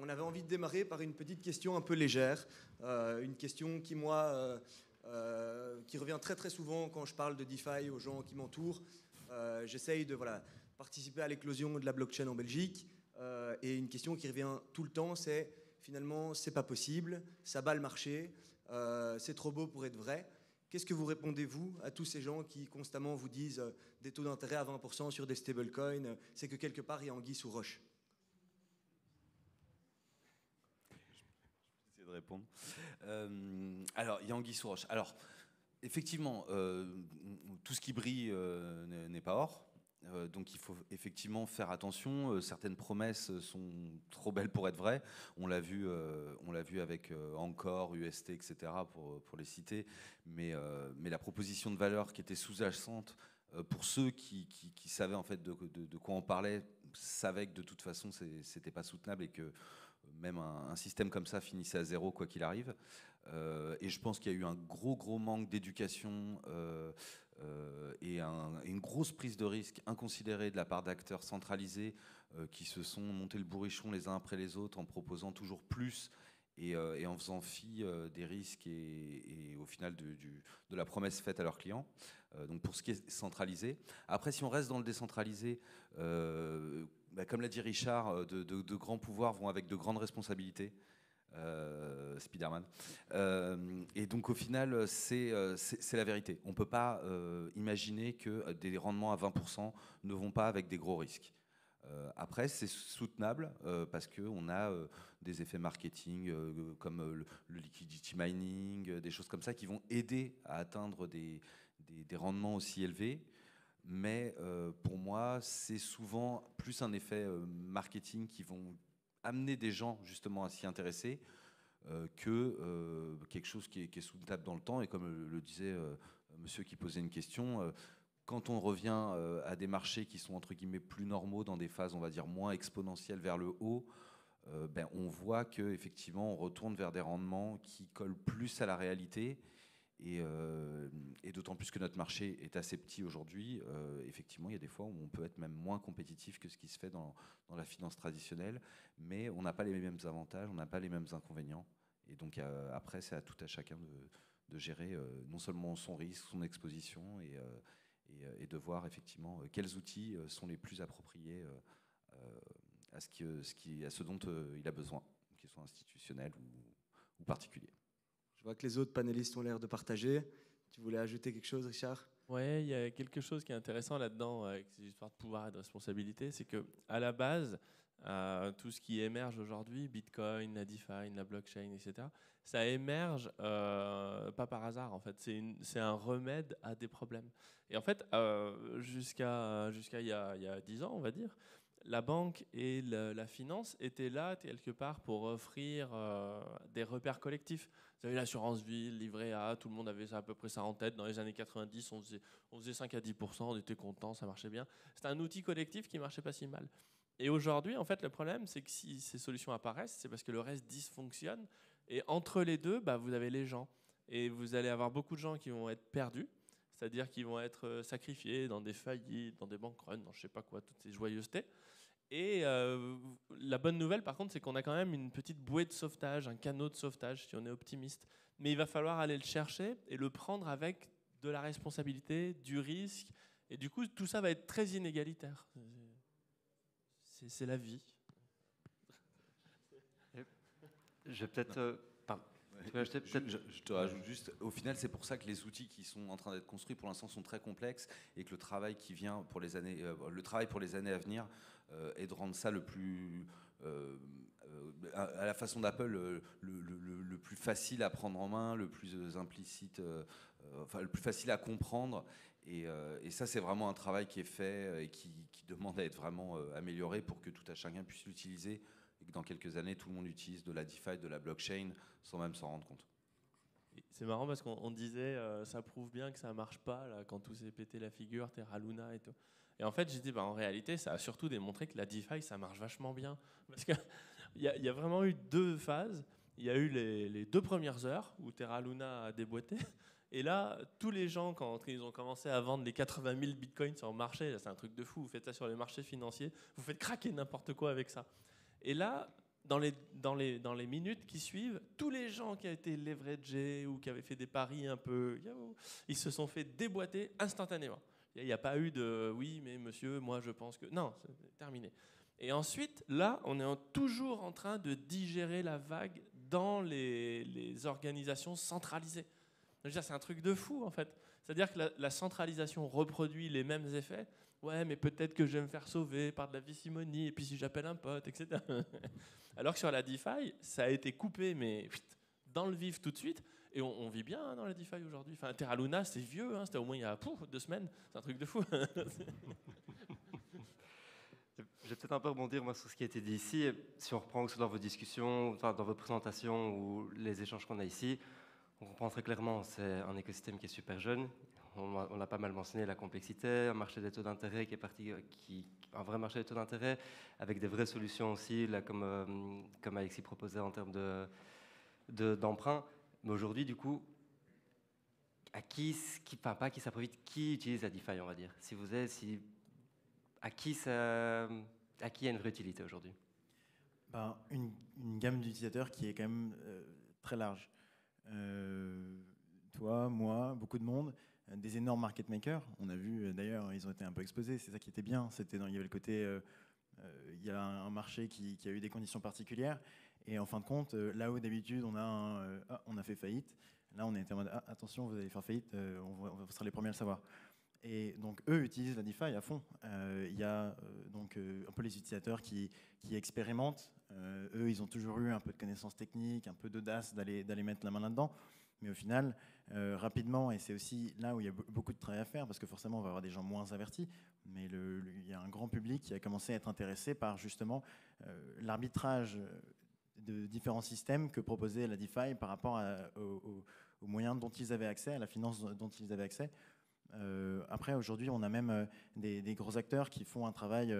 On avait envie de démarrer par une petite question un peu légère, une question qui, moi, qui revient très très souvent quand je parle de DeFi aux gens qui m'entourent. J'essaye de participer à l'éclosion de la blockchain en Belgique. Et une question qui revient tout le temps, c'est finalement, c'est pas possible, ça bat le marché, c'est trop beau pour être vrai. Qu'est-ce que vous répondez, vous, à tous ces gens qui constamment vous disent des taux d'intérêt à 20% sur des stablecoins, c'est que quelque part, il y a anguille sous roche? Je vais essayer de répondre. Alors, il y a anguille sous roche. Alors, effectivement, tout ce qui brille n'est pas or. Donc il faut effectivement faire attention. Certaines promesses sont trop belles pour être vraies. On l'a vu avec Encore, UST, etc. pour les citer. Mais la proposition de valeur qui était sous-jacente pour ceux qui savaient en fait de quoi on parlait, savaient que de toute façon c'était pas soutenable et que même un système comme ça finissait à zéro quoi qu'il arrive. Et je pense qu'il y a eu un gros manque d'éducation et une grosse prise de risque inconsidérée de la part d'acteurs centralisés qui se sont montés le bourrichon les uns après les autres en proposant toujours plus et en faisant fi des risques et au final de la promesse faite à leurs clients. Donc pour ce qui est centralisé. Après, si on reste dans le décentralisé, comme l'a dit Richard, de grands pouvoirs vont avec de grandes responsabilités. Spider-Man. Et donc au final, c'est la vérité. On ne peut pas imaginer que des rendements à 20% ne vont pas avec des gros risques. Après, c'est soutenable parce qu'on a des effets marketing comme le liquidity mining, des choses comme ça qui vont aider à atteindre des rendements aussi élevés. Mais pour moi, c'est souvent plus un effet marketing qui vont amener des gens justement à s'y intéresser que quelque chose qui est soutenable dans le temps. Et comme le disait monsieur qui posait une question, quand on revient à des marchés qui sont entre guillemets plus normaux, dans des phases on va dire moins exponentielles vers le haut, on voit qu'effectivement on retourne vers des rendements qui collent plus à la réalité. Et d'autant plus que notre marché est assez petit aujourd'hui, effectivement, il y a des fois où on peut être même moins compétitif que ce qui se fait dans la finance traditionnelle, mais on n'a pas les mêmes avantages, on n'a pas les mêmes inconvénients. Et donc après, c'est à tout à chacun de gérer non seulement son risque, son exposition, et de voir effectivement quels outils sont les plus appropriés à ce dont il a besoin, qu'ils soient institutionnels ou particuliers. Je vois que les autres panélistes ont l'air de partager. Tu voulais ajouter quelque chose, Richard? Ouais, il y a quelque chose qui est intéressant là-dedans avec ces histoires de pouvoir et de responsabilité, c'est que à la base, tout ce qui émerge aujourd'hui, Bitcoin, la DeFi, la blockchain, etc., ça émerge pas par hasard en fait. C'est un remède à des problèmes. Et en fait, jusqu'à il y a 10 ans, on va dire, la banque et la finance étaient là quelque part pour offrir des repères collectifs. Vous avez l'assurance vie, le livret A, tout le monde avait ça, à peu près ça en tête. Dans les années 90, on faisait 5 à 10%, on était content, ça marchait bien. C'était un outil collectif qui marchait pas si mal. Et aujourd'hui, en fait, le problème, c'est que si ces solutions apparaissent, c'est parce que le reste dysfonctionne. Et entre les deux, vous avez les gens. Et vous allez avoir beaucoup de gens qui vont être perdus. C'est-à-dire qu'ils vont être sacrifiés dans des faillites, dans des bank runs, dans je sais pas quoi, toutes ces joyeusetés. Et la bonne nouvelle, par contre, c'est qu'on a quand même une petite bouée de sauvetage, un canot de sauvetage, si on est optimiste. Mais il va falloir aller le chercher et le prendre avec de la responsabilité, du risque. Et du coup, tout ça va être très inégalitaire. C'est la vie. Je vais peut-être... Je te rajoute juste, au final, c'est pour ça que les outils qui sont en train d'être construits pour l'instant sont très complexes et que le travail qui vient pour les années, à venir est de rendre ça le plus, à la façon d'Apple, le plus facile à prendre en main, le plus implicite, le plus facile à comprendre. Et ça, c'est vraiment un travail qui est fait et qui demande à être vraiment amélioré pour que tout à chacun puisse l'utiliser. Et que dans quelques années, tout le monde utilise de la DeFi, de la blockchain, sans même s'en rendre compte. C'est marrant parce qu'on disait, ça prouve bien que ça marche pas, là, quand tout s'est pété la figure, Terra Luna et tout. Et en fait, j'ai dit, en réalité, ça a surtout démontré que la DeFi, ça marche vachement bien. Parce qu'il y a vraiment eu deux phases. Il y a eu les 2 premières heures où Terra Luna a déboîté. Et là, tous les gens, quand ils ont commencé à vendre les 80 000 bitcoins sur le marché, c'est un truc de fou, vous faites ça sur les marchés financiers, vous faites craquer n'importe quoi avec ça. Et là, dans les minutes qui suivent, tous les gens qui ont été leveragés ou qui avaient fait des paris un peu, ils se sont fait déboîter instantanément. Il n'y a pas eu de oui, mais monsieur, moi je pense que. Non, c'est terminé. Et ensuite, là, on est toujours en train de digérer la vague dans les organisations centralisées. Je veux dire, c'est un truc de fou en fait. C'est-à-dire que la centralisation reproduit les mêmes effets. Ouais, mais peut-être que je vais me faire sauver par de la vicimonie, et puis si j'appelle un pote, etc. Alors que sur la DeFi, ça a été coupé, mais dans le vif tout de suite. Et on vit bien dans la DeFi aujourd'hui. Enfin, Terra Luna, c'est vieux, c'était au moins il y a 2 semaines. C'est un truc de fou. Je vais peut-être un peu rebondir moi, sur ce qui a été dit ici. Si on reprend aussi dans vos discussions, enfin, dans vos présentations ou les échanges qu'on a ici, on comprend très clairement c'est un écosystème qui est super jeune. On a pas mal mentionné la complexité, un marché des taux d'intérêt un vrai marché des taux d'intérêt avec des vraies solutions aussi, là, comme Alexis proposait en termes d'emprunt. Mais aujourd'hui, du coup, à qui ça profite, qui utilise la DeFi, on va dire. À qui il y a une vraie utilité aujourd'hui? Une gamme d'utilisateurs qui est quand même très large. Toi, moi, beaucoup de monde, des énormes market makers. On a vu d'ailleurs, ils ont été un peu exposés. C'est ça qui était bien. Il y avait le côté, il y a un marché qui a eu des conditions particulières. Et en fin de compte, là où d'habitude on a fait faillite, là on était en mode attention, vous allez faire faillite, on sera les premiers à le savoir. Et donc eux utilisent la DeFi à fond. Il y a donc un peu les utilisateurs qui expérimentent. Eux, ils ont toujours eu un peu de connaissances techniques, un peu d'audace d'aller mettre la main là-dedans. Mais au final, rapidement, et c'est aussi là où il y a beaucoup de travail à faire, parce que forcément, on va avoir des gens moins avertis, mais il y a un grand public qui a commencé à être intéressé par justement l'arbitrage de différents systèmes que proposait la DeFi par rapport aux moyens dont ils avaient accès, à la finance dont ils avaient accès. Après, aujourd'hui, on a même des gros acteurs qui font un travail,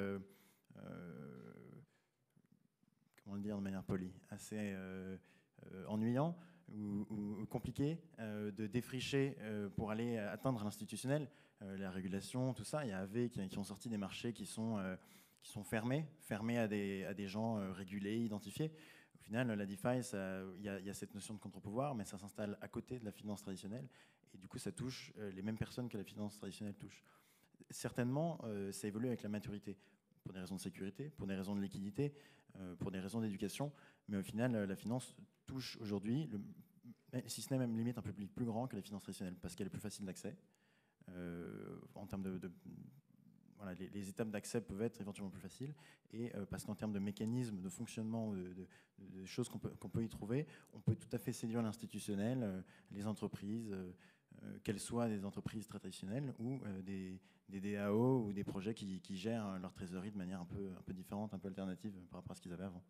comment le dire de manière polie, assez ennuyant ou compliqué de défricher pour aller atteindre l'institutionnel, la régulation, tout ça. Il y a AV qui ont sorti des marchés qui sont fermés à des gens régulés, identifiés. Au final, la DeFi, il y a cette notion de contre-pouvoir, mais ça s'installe à côté de la finance traditionnelle. Et du coup, ça touche les mêmes personnes que la finance traditionnelle touche. Certainement, ça évolue avec la maturité, pour des raisons de sécurité, pour des raisons de liquidité, pour des raisons d'éducation. Mais au final, la finance touche aujourd'hui, si ce n'est même limite un public plus grand que la finance traditionnelle, parce qu'elle est plus facile d'accès. En termes voilà, les étapes d'accès peuvent être éventuellement plus faciles, et parce qu'en termes de mécanismes, de fonctionnement, de choses qu'on peut y trouver, on peut tout à fait séduire l'institutionnel, les entreprises, qu'elles soient des entreprises très traditionnelles ou des DAO ou des projets qui gèrent leur trésorerie de manière un peu différente, un peu alternative par rapport à ce qu'ils avaient avant.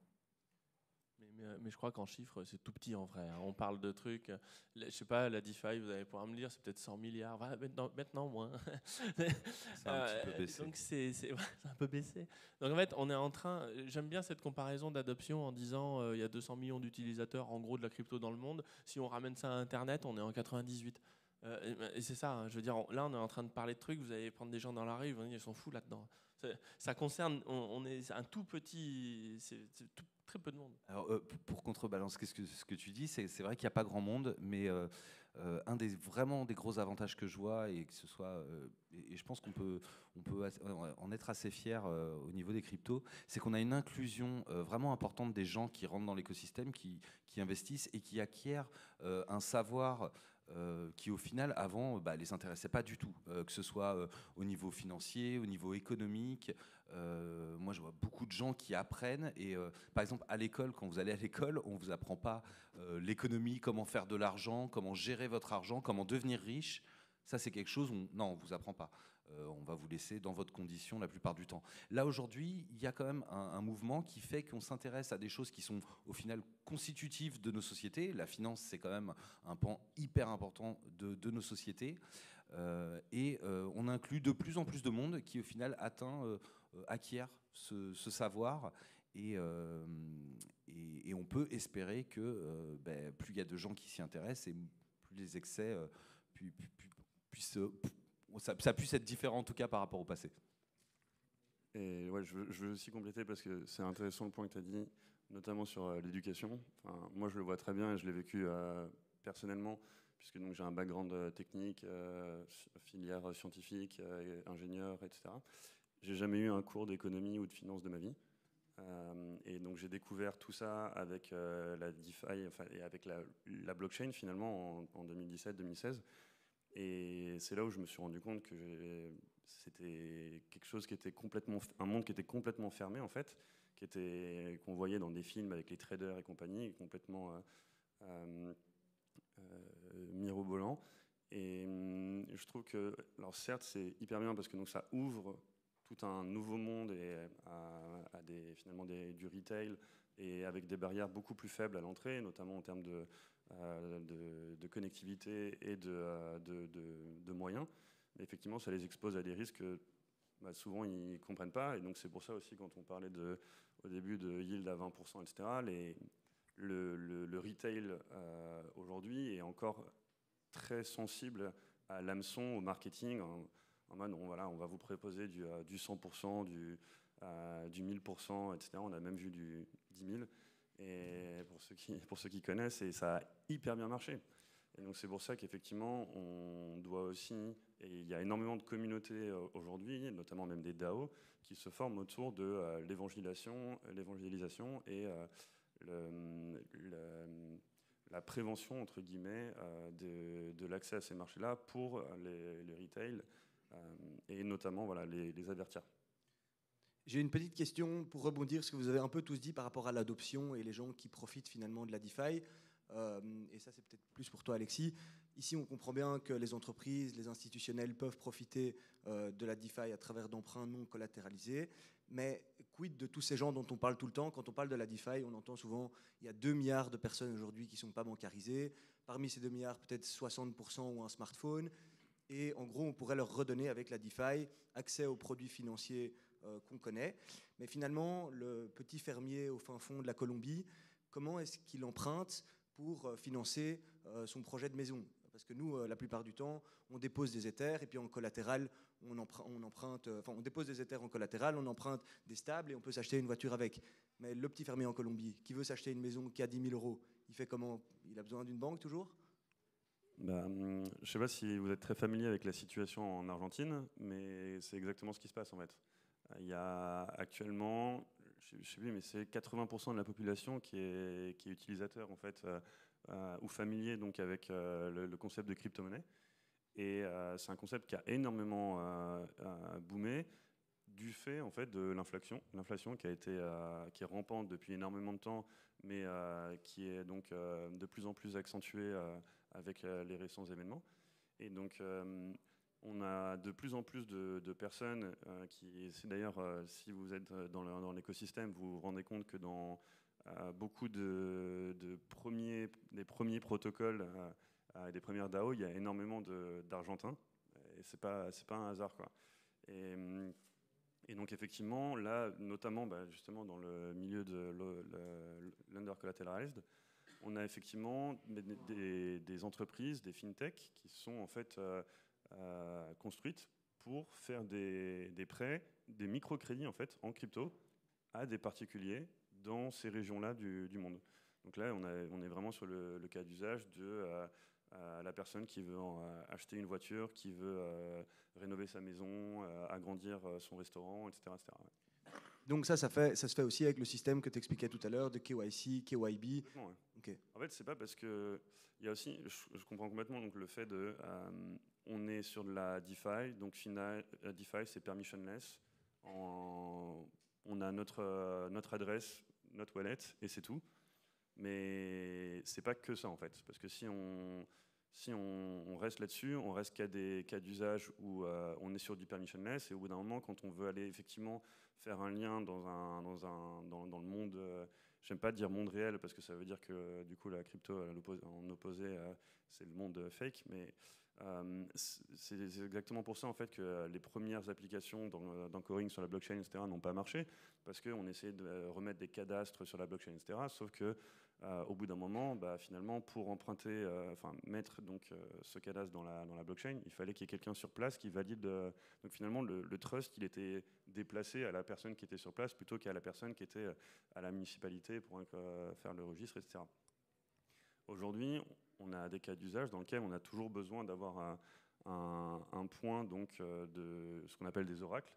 Mais je crois qu'en chiffres, c'est tout petit en vrai. On parle de trucs, je sais pas, la DeFi, vous allez pouvoir me dire, c'est peut-être 100 milliards. Maintenant moins. C'est un petit peu baissé. Donc c'est un peu baissé. Donc en fait, on est en train. J'aime bien cette comparaison d'adoption en disant il y a 200 millions d'utilisateurs en gros de la crypto dans le monde. Si on ramène ça à Internet, on est en 98. Et c'est ça, hein, je veux dire, là on est en train de parler de trucs, vous allez prendre des gens dans la rue, ils vont dire ils sont fous là-dedans. Ça concerne, on est un tout petit, c'est très peu de monde. Alors pour contrebalancer ce que tu dis, c'est vrai qu'il n'y a pas grand monde, mais un des gros avantages que je vois, et que ce soit, et je pense qu'on peut en être assez fier au niveau des cryptos, c'est qu'on a une inclusion vraiment importante des gens qui rentrent dans l'écosystème, qui investissent et qui acquièrent un savoir qui au final avant les intéressait pas du tout, que ce soit au niveau financier, au niveau économique. Moi je vois beaucoup de gens qui apprennent et par exemple à l'école, quand vous allez à l'école, on vous apprend pas l'économie, comment faire de l'argent, comment gérer votre argent, comment devenir riche. Ça c'est quelque chose non, on vous apprend pas. On va vous laisser dans votre condition la plupart du temps. Là aujourd'hui, il y a quand même un mouvement qui fait qu'on s'intéresse à des choses qui sont au final constitutives de nos sociétés. La finance, c'est quand même un pan hyper important de nos sociétés. Et on inclut de plus en plus de monde qui au final acquiert ce savoir. Et on peut espérer que plus il y a de gens qui s'y intéressent et plus les excès ça puisse être différent en tout cas par rapport au passé. Et ouais, je veux aussi compléter parce que c'est intéressant le point que tu as dit. notamment sur l'éducation. Enfin, moi, je le vois très bien et je l'ai vécu personnellement, puisque donc, j'ai un background technique, filière scientifique, ingénieur, etc. J'ai jamais eu un cours d'économie ou de finance de ma vie. Et donc j'ai découvert tout ça avec la DeFi, enfin, et avec la blockchain finalement en 2017-2016. Et c'est là où je me suis rendu compte que c'était quelque chose qui était complètement, un monde qui était complètement fermé en fait, qu'on voyait dans des films avec les traders et compagnie, complètement mirobolant. Et je trouve que, alors certes, c'est hyper bien parce que donc ça ouvre tout un nouveau monde et à finalement du retail et avec des barrières beaucoup plus faibles à l'entrée, notamment en termes de connectivité et de moyens. Mais effectivement, ça les expose à des risques que souvent ils ne comprennent pas. Et donc c'est pour ça aussi quand on parlait au début de yield à 20%, etc., le retail aujourd'hui est encore très sensible à l'hameçon, au marketing, en mode on va vous proposer du 100%, du 1000%, etc. On a même vu du 10 000, et pour ceux qui connaissent, et ça a hyper bien marché. Et donc c'est pour ça qu'effectivement on doit aussi, et il y a énormément de communautés aujourd'hui, notamment même des DAO, qui se forment autour de l'évangélisation et la prévention, entre guillemets, de l'accès à ces marchés-là pour les retail, et notamment voilà, les avertir. J'ai une petite question pour rebondir sur ce que vous avez un peu tous dit par rapport à l'adoption et les gens qui profitent finalement de la DeFi. Et ça, c'est peut-être plus pour toi, Alexis. Ici, on comprend bien que les entreprises, les institutionnels peuvent profiter de la DeFi à travers d'emprunts non collatéralisés. Mais quid de tous ces gens dont on parle tout le temps? Quand on parle de la DeFi, on entend souvent il y a 2 milliards de personnes aujourd'hui qui ne sont pas bancarisées. Parmi ces 2 milliards, peut-être 60% ont un smartphone. Et en gros, on pourrait leur redonner avec la DeFi accès aux produits financiers qu'on connaît. Mais finalement, le petit fermier au fin fond de la Colombie, comment est-ce qu'il emprunte pour financer son projet de maison? Parce que nous, la plupart du temps, on dépose des Ethers et puis en collatéral, on emprunte, on dépose des Ethers en collatéral, on emprunte des stables et on peut s'acheter une voiture avec. Mais le petit fermier en Colombie qui veut s'acheter une maison qui a 10 000 euros, il fait comment? Il a besoin d'une banque toujours? Je ne sais pas si vous êtes très familier avec la situation en Argentine, mais c'est exactement ce qui se passe en fait. Il y a actuellement, je ne sais plus, mais c'est 80% de la population qui est utilisateur en fait, ou familier donc avec le concept de crypto-monnaie. Et c'est un concept qui a énormément boomé du fait en fait de l'inflation qui est rampante depuis énormément de temps, mais qui est donc de plus en plus accentuée avec les récents événements. Et donc on a de plus en plus de personnes c'est d'ailleurs, si vous êtes dans l'écosystème, vous vous rendez compte que dans beaucoup des premiers protocoles et des premières DAO, il y a énormément d'Argentins. Et c'est pas un hasard, quoi. Et donc effectivement, là, notamment justement dans le milieu de l'undercollateralized, on a effectivement des entreprises, des fintech qui sont en fait construites pour faire des prêts, des microcrédits en fait en crypto à des particuliers dans ces régions-là du monde. Donc là, on est vraiment sur le cas d'usage de la personne qui veut acheter une voiture, qui veut rénover sa maison, agrandir son restaurant, etc. etc. Donc ça se fait aussi avec le système que tu expliquais tout à l'heure de KYC, KYB. Ouais. Okay. En fait, c'est pas parce que il y a aussi, je comprends complètement donc le fait de, on est sur de la DeFi, donc la DeFi c'est permissionless. On a notre adresse, notre wallet et c'est tout. Mais c'est pas que ça en fait, parce que si on reste là-dessus, on reste qu'à des cas d'usage où on est sur du permissionless, et au bout d'un moment, quand on veut aller effectivement faire un lien dans le monde, j'aime pas dire monde réel parce que ça veut dire que du coup la crypto en opposé, c'est le monde fake, mais c'est exactement pour ça en fait que les premières applications d'encoring sur la blockchain, etc., n'ont pas marché, parce qu'on essayait de remettre des cadastres sur la blockchain, etc., sauf que au bout d'un moment, finalement, pour emprunter, mettre donc ce cadastre dans la blockchain, il fallait qu'il y ait quelqu'un sur place qui valide. Donc finalement, le trust, il était déplacé à la personne qui était sur place plutôt qu'à la personne qui était à la municipalité pour faire le registre, etc. Aujourd'hui, on a des cas d'usage dans lesquels on a toujours besoin d'avoir un point donc, de ce qu'on appelle des oracles.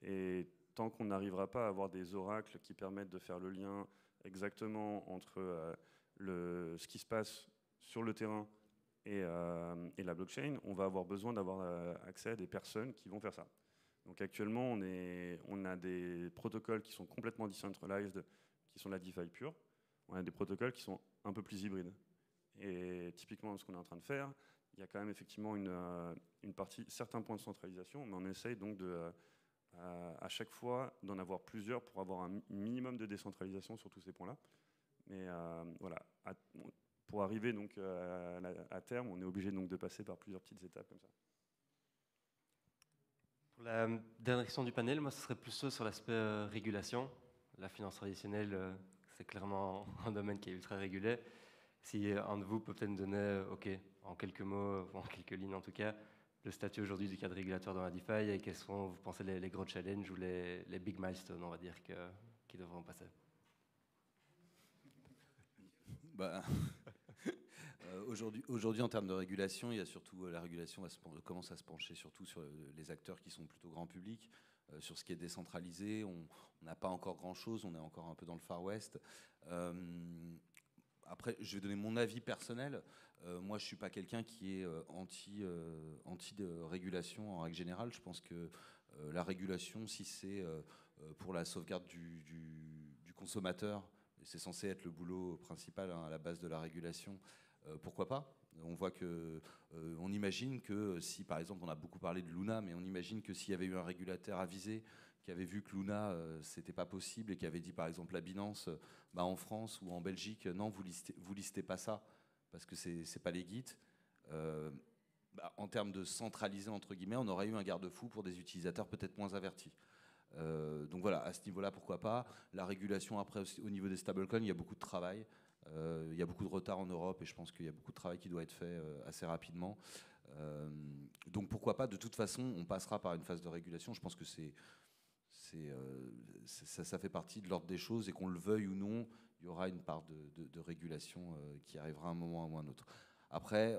Et tant qu'on n'arrivera pas à avoir des oracles qui permettent de faire le lien exactement entre ce qui se passe sur le terrain et la blockchain, on va avoir besoin d'avoir accès à des personnes qui vont faire ça. Donc actuellement, on a des protocoles qui sont complètement decentralized, qui sont la DeFi pure. On a des protocoles qui sont un peu plus hybrides. Et typiquement, ce qu'on est en train de faire, il y a quand même effectivement une partie, certains points de centralisation, mais on essaye donc à chaque fois d'en avoir plusieurs pour avoir un minimum de décentralisation sur tous ces points-là. Mais voilà, pour arriver donc à terme, on est obligé donc de passer par plusieurs petites étapes comme ça. Pour la dernière question du panel, moi, ce serait plus sur l'aspect régulation. La finance traditionnelle, c'est clairement un domaine qui est ultra régulé. Si un de vous peut peut-être nous donner, en quelques mots, en quelques lignes en tout cas, le statut aujourd'hui du cadre régulateur dans la DeFi et quels sont, vous pensez, les gros challenges ou les big milestones, on va dire, qui devront passer. Aujourd'hui, en termes de régulation, il y a surtout la régulation commence à se pencher surtout sur les acteurs qui sont plutôt grand public, sur ce qui est décentralisé. On n'a pas encore grand-chose, on est encore un peu dans le Far West. Après, je vais donner mon avis personnel. Moi, je ne suis pas quelqu'un qui est anti de régulation en règle générale. Je pense que la régulation, si c'est pour la sauvegarde du consommateur, c'est censé être le boulot principal à la base de la régulation, pourquoi pas ? On voit que, on imagine que si, par exemple, on a beaucoup parlé de Luna, mais on imagine que s'il y avait eu un régulateur avisé qui avait vu que Luna, c'était pas possible et qui avait dit, par exemple, à Binance, en France ou en Belgique, non, vous listez pas ça parce que c'est pas legit. En termes de centraliser entre guillemets, on aurait eu un garde-fou pour des utilisateurs peut-être moins avertis. Donc voilà, à ce niveau-là, pourquoi pas. La régulation après au niveau des stablecoins, il y a beaucoup de travail. Il y a beaucoup de retard en Europe et je pense qu'il y a beaucoup de travail qui doit être fait assez rapidement. Donc pourquoi pas, de toute façon, on passera par une phase de régulation. Je pense que ça fait partie de l'ordre des choses et qu'on le veuille ou non, il y aura une part de régulation qui arrivera à un moment ou à un autre. Après,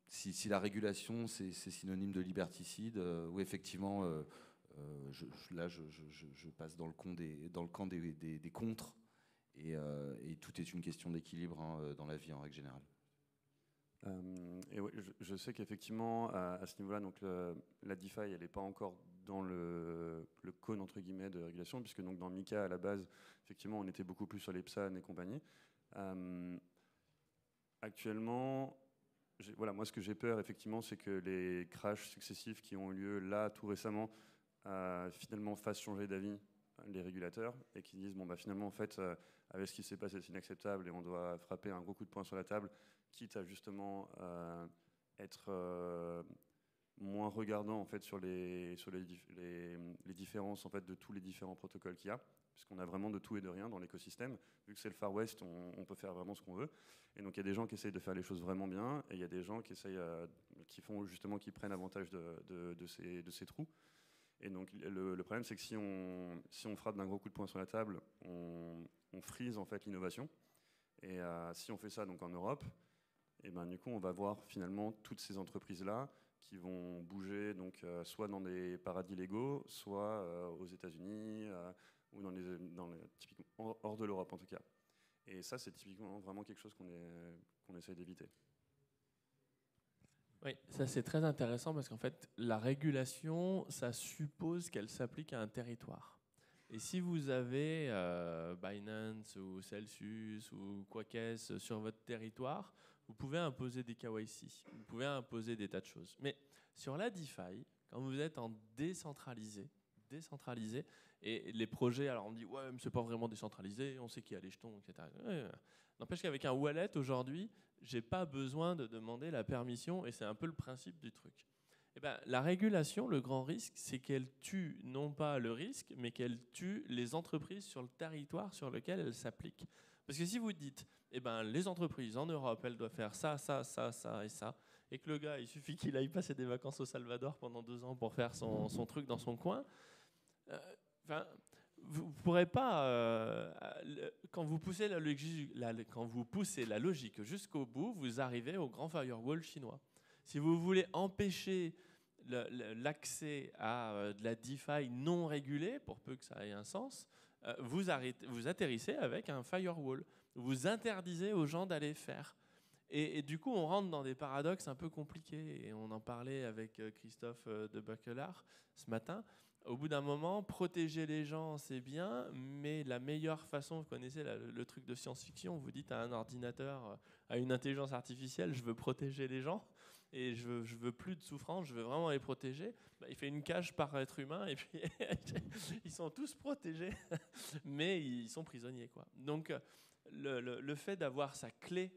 si la régulation, c'est synonyme de liberticide, oui, effectivement, je passe dans le camp des contres. Et tout est une question d'équilibre dans la vie en règle générale. Et ouais, je sais qu'effectivement, à ce niveau-là, donc la DeFi, elle n'est pas encore dans le cône entre guillemets de régulation, puisque donc dans Mika, à la base, effectivement, on était beaucoup plus sur les PSAN et compagnie. Actuellement, voilà, moi, ce que j'ai peur, effectivement, c'est que les crashs successifs qui ont eu lieu là, tout récemment, finalement fassent changer d'avis les régulateurs et qui disent, finalement, en fait, avec ce qui s'est passé, c'est inacceptable et on doit frapper un gros coup de poing sur la table, quitte à justement être moins regardant en fait sur les différences en fait de tous les différents protocoles qu'il y a, puisqu'on a vraiment de tout et de rien dans l'écosystème. Vu que c'est le Far West, on peut faire vraiment ce qu'on veut. Et donc il y a des gens qui essayent de faire les choses vraiment bien, et il y a des gens qui essayent, qui prennent avantage de ces trous. Et donc le problème, c'est que si on frappe d'un gros coup de poing sur la table, on frise en fait l'innovation. Et si on fait ça donc en Europe, et du coup on va voir finalement toutes ces entreprises-là qui vont bouger donc soit dans des paradis légaux, soit aux États-Unis ou typiquement hors de l'Europe en tout cas. Et ça, c'est typiquement vraiment quelque chose qu'on essaie d'éviter. Oui, ça c'est très intéressant parce qu'en fait, la régulation, ça suppose qu'elle s'applique à un territoire. Et si vous avez Binance ou Celsius ou quoi qu'est-ce sur votre territoire, vous pouvez imposer des KYC, vous pouvez imposer des tas de choses. Mais sur la DeFi, quand vous êtes en décentralisé, et les projets, alors on dit ouais, mais c'est pas vraiment décentralisé, on sait qu'il y a les jetons, etc. N'empêche qu'avec un wallet aujourd'hui, j'ai pas besoin de demander la permission et c'est un peu le principe du truc. Eh ben, la régulation, le grand risque, c'est qu'elle tue non pas le risque, mais qu'elle tue les entreprises sur le territoire sur lequel elle s'applique. Parce que si vous dites, eh ben, les entreprises en Europe, elles doivent faire ça, ça, ça, ça et ça, et que le gars, il suffit qu'il aille passer des vacances au Salvador pendant 2 ans pour faire son truc dans son coin, vous ne pourrez pas, quand vous poussez la logique jusqu'au bout, vous arrivez au grand firewall chinois. Si vous voulez empêcher l'accès à de la DeFi non régulée, pour peu que ça ait un sens, vous atterrissez avec un firewall. Vous interdisez aux gens d'aller faire. Et du coup, on rentre dans des paradoxes un peu compliqués. Et on en parlait avec Christophe de Bachelard ce matin. Au bout d'un moment, protéger les gens, c'est bien, mais la meilleure façon, vous connaissez le truc de science-fiction, vous dites à un ordinateur, à une intelligence artificielle, je veux protéger les gens, et je veux plus de souffrance, je veux vraiment les protéger. Bah, il fait une cage par être humain, et puis ils sont tous protégés, mais ils sont prisonniers, quoi. Donc, le fait d'avoir sa clé,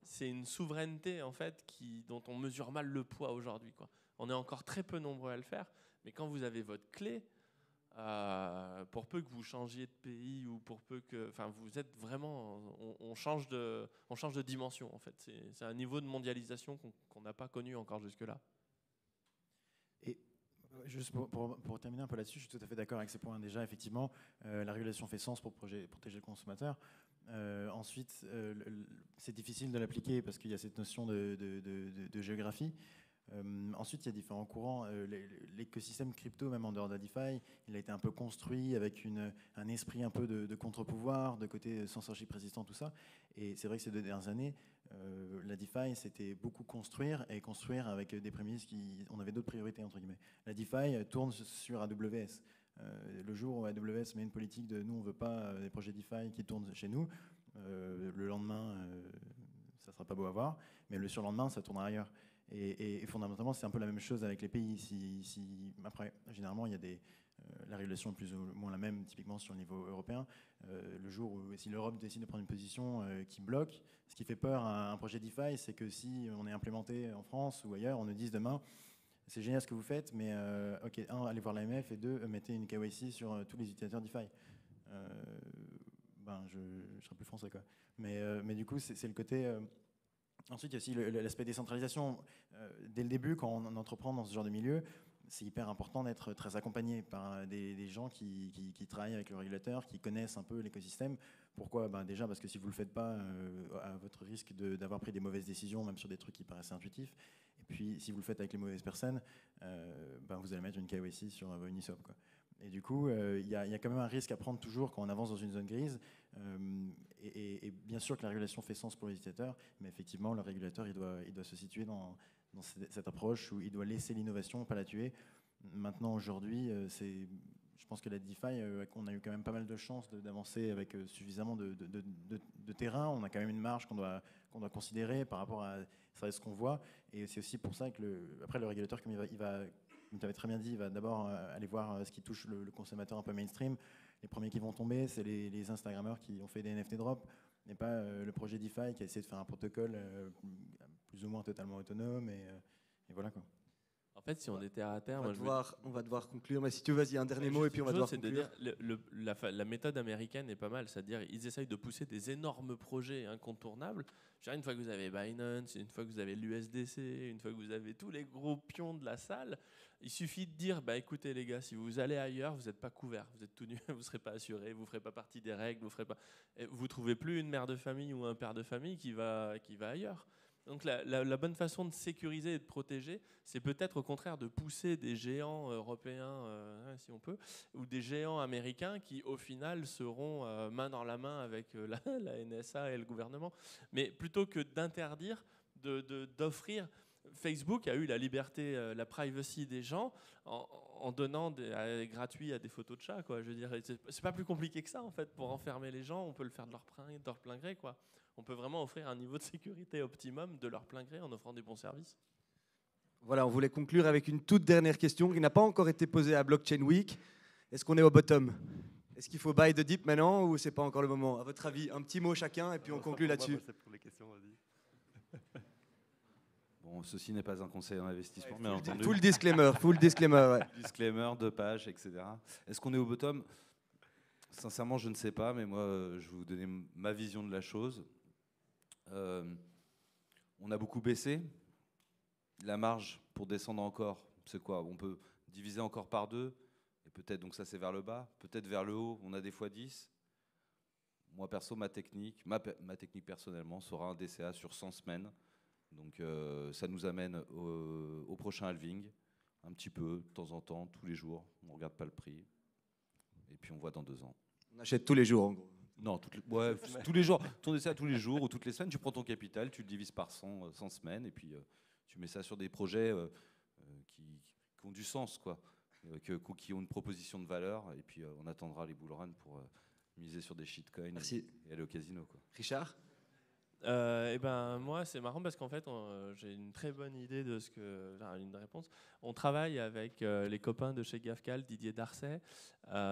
c'est une souveraineté en fait dont on mesure mal le poids aujourd'hui, quoi. On est encore très peu nombreux à le faire, mais quand vous avez votre clé, pour peu que vous changiez de pays ou pour peu que, enfin, vous êtes vraiment, on change de dimension en fait. C'est un niveau de mondialisation qu'on n'a pas connu encore jusque-là. Et juste pour terminer un peu là-dessus, je suis tout à fait d'accord avec ces points. Déjà, effectivement, la régulation fait sens pour protéger le consommateur. Ensuite, c'est difficile de l'appliquer parce qu'il y a cette notion de géographie. Ensuite, il y a différents courants. L'écosystème crypto, même en dehors de la DeFi, il a été un peu construit avec un esprit un peu de contre-pouvoir, de côté censorship résistant, tout ça. Et c'est vrai que ces 2 dernières années, la DeFi, c'était beaucoup construire avec des prémices on avait d'autres priorités, entre guillemets. La DeFi tourne sur AWS. Le jour où AWS met une politique de nous, on ne veut pas des projets DeFi qui tournent chez nous, le lendemain, ça ne sera pas beau à voir, mais le surlendemain, ça tournera ailleurs. Et fondamentalement, c'est un peu la même chose avec les pays. Après, généralement, il y a la régulation est plus ou moins la même, typiquement sur le niveau européen. Le jour où si l'Europe décide de prendre une position qui bloque, ce qui fait peur à un projet DeFi, c'est que si on est implémenté en France ou ailleurs, on nous dise demain, c'est génial ce que vous faites, mais ok, 1, allez voir l'AMF, et 2, mettez une KYC sur tous les utilisateurs DeFi. Je serais plus français, quoi. Mais du coup, c'est le côté... Ensuite, il y a aussi l'aspect décentralisation. Dès le début, quand on entreprend dans ce genre de milieu, c'est hyper important d'être très accompagné par des gens qui travaillent avec le régulateur, qui connaissent un peu l'écosystème. Pourquoi ? Déjà parce que si vous ne le faites pas, à votre risque d'avoir pris des mauvaises décisions, même sur des trucs qui paraissaient intuitifs. Et puis, si vous le faites avec les mauvaises personnes, vous allez mettre une KYC sur vos Uniswap, quoi. Et du coup, il y a quand même un risque à prendre toujours quand on avance dans une zone grise. Et bien sûr que la régulation fait sens pour les utilisateurs, mais effectivement, le régulateur, il doit se situer dans cette approche où il doit laisser l'innovation, pas la tuer. Maintenant, aujourd'hui, je pense que la DeFi, on a eu quand même pas mal de chance d'avancer avec suffisamment de terrain. On a quand même une marge qu'on doit considérer par rapport à ce qu'on voit. Et c'est aussi pour ça que après, le régulateur, comme comme tu avais très bien dit, il va d'abord aller voir ce qui touche le consommateur un peu mainstream. Les premiers qui vont tomber, c'est les Instagrammeurs qui ont fait des NFT drop, et pas le projet DeFi qui a essayé de faire un protocole plus ou moins totalement autonome. Et voilà, quoi. En fait, si on était à terre, on va devoir conclure. Mais si tu veux, vas-y, un dernier mot et puis on va devoir conclure. La méthode américaine est pas mal, c'est-à-dire ils essayent de pousser des énormes projets incontournables. Une fois que vous avez Binance, une fois que vous avez l'USDC, une fois que vous avez tous les gros pions de la salle, il suffit de dire, écoutez les gars, si vous allez ailleurs, vous n'êtes pas couverts, vous êtes tout nus, vous ne serez pas assurés, vous ne ferez pas partie des règles, vous ne trouvez plus une mère de famille ou un père de famille qui va ailleurs. Donc la bonne façon de sécuriser et de protéger, c'est peut-être au contraire de pousser des géants européens, si on peut, ou des géants américains qui au final seront main dans la main avec la NSA et le gouvernement. Mais plutôt que d'interdire, d'offrir, Facebook a eu la liberté, la privacy des gens en donnant gratuit à des photos de chats, quoi. Je veux dire, c'est pas plus compliqué que ça en fait. Pour enfermer les gens, on peut le faire de leur plein gré, quoi. On peut vraiment offrir un niveau de sécurité optimum de leur plein gré en offrant des bons services. Voilà, on voulait conclure avec une toute dernière question qui n'a pas encore été posée à Blockchain Week. Est-ce qu'on est au bottom ? Est-ce qu'il faut buy the dip maintenant ou c'est pas encore le moment ? À votre avis, un petit mot chacun et puis on conclut là-dessus. C'est pour les questions, vas-y. Bon, Bon, ceci n'est pas un conseil en investissement, bien entendu. Full disclaimer, ouais. Disclaimer, 2 pages, etc. Est-ce qu'on est au bottom? Sincèrement, je ne sais pas, mais moi, je vais vous donner ma vision de la chose. On a beaucoup baissé. La marge pour descendre encore, c'est quoi? On peut diviser encore par 2, et peut-être, donc ça c'est vers le bas, peut-être vers le haut, on a des fois 10. Moi perso, ma technique personnellement sera un DCA sur 100 semaines. Donc ça nous amène au prochain halving, un petit peu, de temps en temps, tous les jours. On ne regarde pas le prix. Et puis on voit dans 2 ans. On achète tous les jours, en gros. Non, tous les jours. Ton DCA tous les jours ou toutes les semaines, tu prends ton capital, tu le divises par 100 semaines, et puis tu mets ça sur des projets qui ont du sens, quoi, qui ont une proposition de valeur, et puis on attendra les bull runs pour miser sur des shitcoins et aller au casino, quoi. Richard? Et ben moi c'est marrant parce qu'en fait j'ai une très bonne idée de une réponse. On travaille avec les copains de chez Gafcal, Didier Darcet,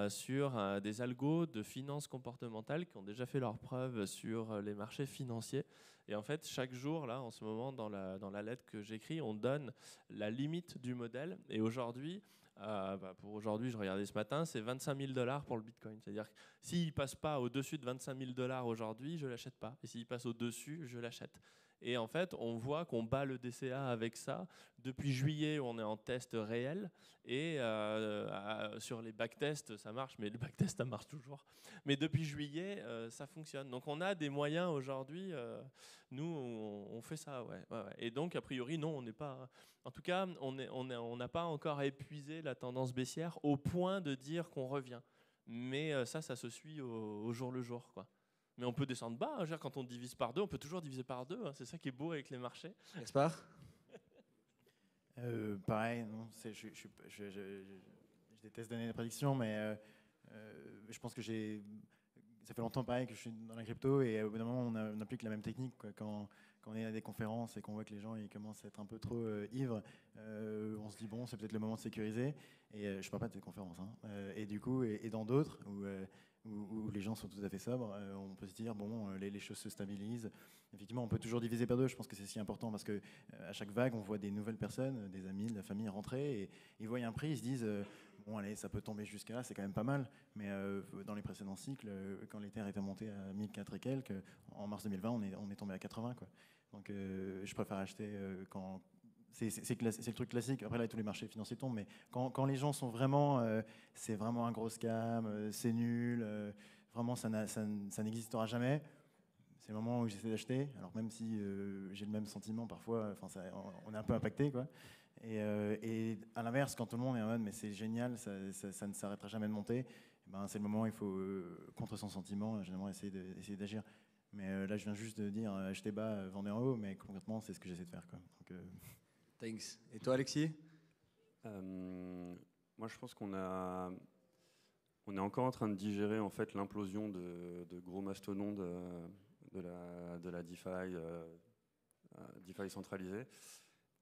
sur des algos de finance comportementale qui ont déjà fait leurs preuves sur les marchés financiers. Et en fait chaque jour là en ce moment dans la lettre que j'écris, on donne la limite du modèle. Et aujourd'hui pour aujourd'hui, je regardais ce matin, c'est 25 000 $ pour le Bitcoin. C'est-à-dire que s'il ne passe pas au-dessus de 25 000 $ aujourd'hui, je ne l'achète pas. Et s'il passe au-dessus, je l'achète. Et en fait, on voit qu'on bat le DCA avec ça. Depuis juillet, on est en test réel. Et sur les backtests, ça marche. Mais le backtest, ça marche toujours. Mais depuis juillet, ça fonctionne. Donc on a des moyens aujourd'hui. Nous, on fait ça. Ouais. Et donc, a priori, non, on n'est pas... En tout cas, on n'a pas encore épuisé la tendance baissière au point de dire qu'on revient. Mais ça se suit au jour le jour, quoi. Mais on peut descendre bas. Hein, quand on divise par 2, on peut toujours diviser par 2. Hein, c'est ça qui est beau avec les marchés. Gaspard? Pareil, non, je déteste donner des prédictions, mais je pense que ça fait longtemps pareil que je suis dans la crypto, et au bout d'un moment on applique la même technique, quoi. Quand on est à des conférences et qu'on voit que les gens ils commencent à être un peu trop ivres, on se dit bon, c'est peut-être le moment de sécuriser. Et je parle pas de ces conférences, hein. Et du coup, et dans d'autres où les gens sont tout à fait sobres, on peut se dire bon, les choses se stabilisent. Effectivement, on peut toujours diviser par 2. Je pense que c'est si important parce que à chaque vague, on voit des nouvelles personnes, des amis, de la famille rentrer, et ils voient un prix, ils se disent bon, allez, ça peut tomber jusqu'à là, c'est quand même pas mal. Mais dans les précédents cycles, quand l'Ether était monté à 1004 et quelques, en mars 2020, on est tombé à 80, quoi. Donc je préfère acheter quand... C'est le truc classique. Après là, tous les marchés financiers tombent, mais quand les gens sont vraiment... c'est vraiment un gros scam, c'est nul, vraiment ça n'existera jamais, c'est le moment où j'essaie d'acheter. Alors même si j'ai le même sentiment parfois, on est un peu impacté, quoi. Et à l'inverse, quand tout le monde est en mode mais c'est génial, ça ne s'arrêtera jamais de monter, ben, c'est le moment où il faut, contre son sentiment, généralement essayer d'agir. Mais là, je viens juste de dire achetez bas, vendez en haut, mais concrètement, c'est ce que j'essaie de faire, quoi. Donc, thanks. Et toi, Alexis? Moi, je pense qu'on est encore en train de digérer en fait l'implosion de gros mastodontes de la DeFi, DeFi centralisée.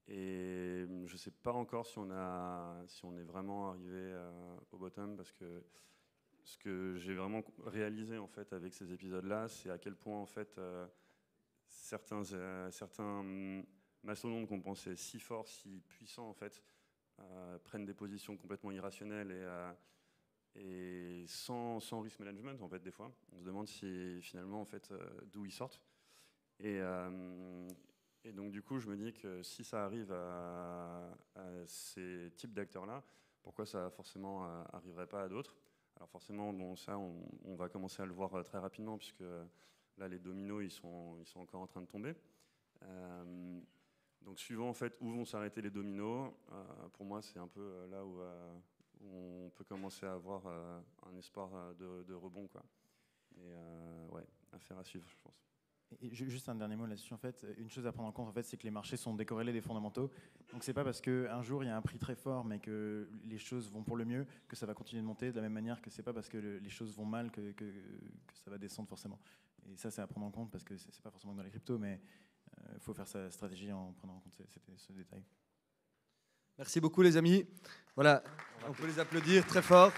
Et je ne sais pas encore si on est vraiment arrivé au bottom, parce que ce que j'ai vraiment réalisé en fait avec ces épisodes-là, c'est à quel point en fait certains mastodontes qu'on pensait si forts, si puissants en fait, prennent des positions complètement irrationnelles et sans risk management en fait. Des fois, on se demande si finalement en fait d'où ils sortent. Et donc du coup, je me dis que si ça arrive à ces types d'acteurs-là, pourquoi ça forcément arriverait pas à d'autres? Alors forcément, bon, ça, on va commencer à le voir très rapidement, puisque là, les dominos, ils sont encore en train de tomber. Donc suivant en fait où vont s'arrêter les dominos, pour moi, c'est un peu là où on peut commencer à avoir un espoir de rebond, quoi. Et ouais, affaire à suivre, je pense. Et juste un dernier mot là-dessus, en fait, une chose à prendre en compte, en fait, c'est que les marchés sont décorrélés des fondamentaux. Donc c'est pas parce qu'un jour il y a un prix très fort, mais que les choses vont pour le mieux, que ça va continuer de monter. De la même manière que c'est pas parce que les choses vont mal que ça va descendre forcément. Et ça, c'est à prendre en compte, parce que c'est pas forcément dans les cryptos, mais il faut faire sa stratégie en prenant en compte ce détail. Merci beaucoup, les amis. Voilà, on peut les applaudir très fort.